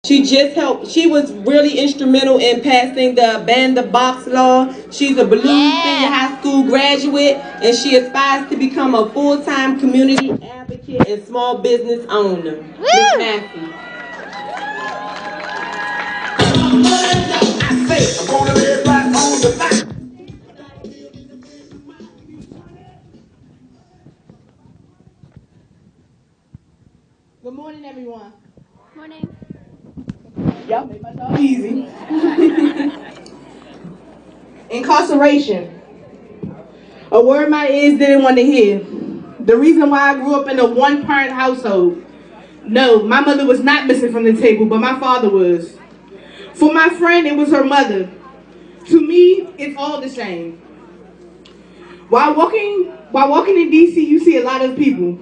She was really instrumental in passing the ban the box law. She's a Blue Senior High School graduate, and she aspires to become a full-time community advocate and small business owner. Miss Massey. Good morning, everyone. Morning. Y'all make my job easy. Incarceration. A word my ears didn't want to hear. The reason why I grew up in a one-parent household. No, my mother was not missing from the table, but my father was. For my friend, it was her mother. To me, it's all the same. While walking in D.C., you see a lot of people.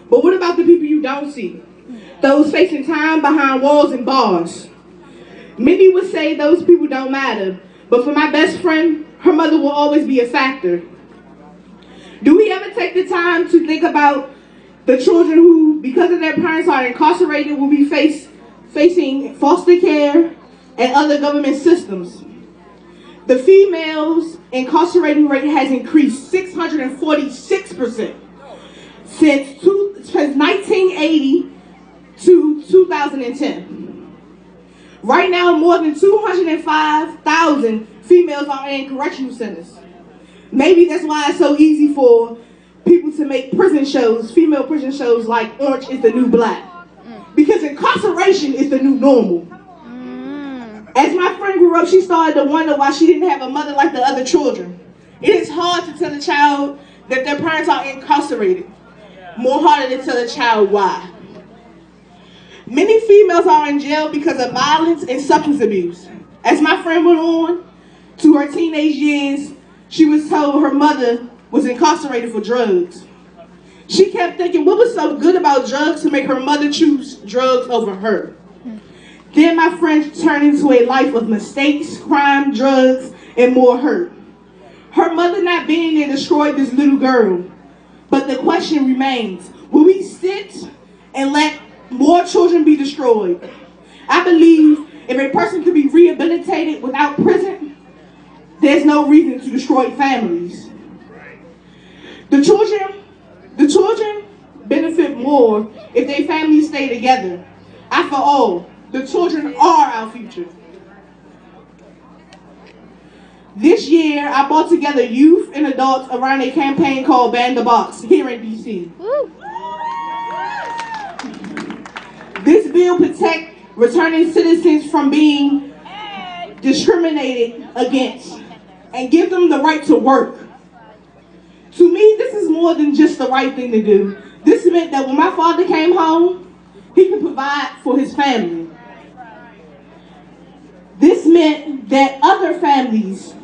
But what about the people you don't see? Those facing time behind walls and bars. Many would say those people don't matter, but for my best friend, her mother will always be a factor. Do we ever take the time to think about the children who, because of their parents are incarcerated, will be facing foster care and other government systems? The females incarcerating rate has increased 646% since 1980 to 2010. Right now, more than 205,000 females are in correctional centers. Maybe that's why it's so easy for people to make prison shows, female prison shows like Orange is the New Black. Because incarceration is the new normal. As my friend grew up, she started to wonder why she didn't have a mother like the other children. It is hard to tell a child that their parents are incarcerated. More harder to tell a child why. Many females are in jail because of violence and substance abuse. As my friend went on to her teenage years, she was told her mother was incarcerated for drugs. She kept thinking, what was so good about drugs to make her mother choose drugs over her? Then my friend turned into a life of mistakes, crime, drugs, and more hurt. Her mother not being there destroyed this little girl. But the question remains, will we sit and let more children be destroyed? I believe if a person can be rehabilitated without prison, there's no reason to destroy families. The children benefit more if their families stay together. After all, the children are our future. This year, I brought together youth and adults around a campaign called Ban the Box here in D.C. This bill protects returning citizens from being discriminated against and give them the right to work. To me, this is more than just the right thing to do. This meant that when my father came home, he could provide for his family. This meant that other families,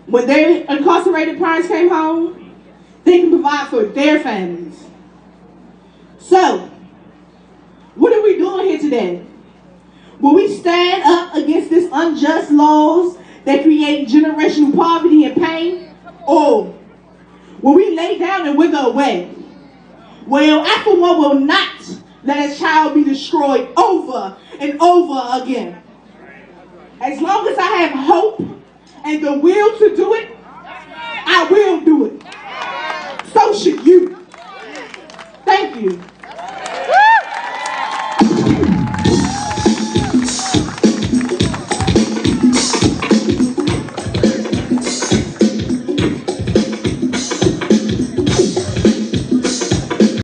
when their incarcerated parents came home, they can provide for their families. So, what are we doing here today? Will we stand up against these unjust laws that create generational poverty and pain? Or will we lay down and wither away? Well, I for one will not let a child be destroyed over and over again. As long as I have hope and the will to do it, I will do it. So should you. Thank you.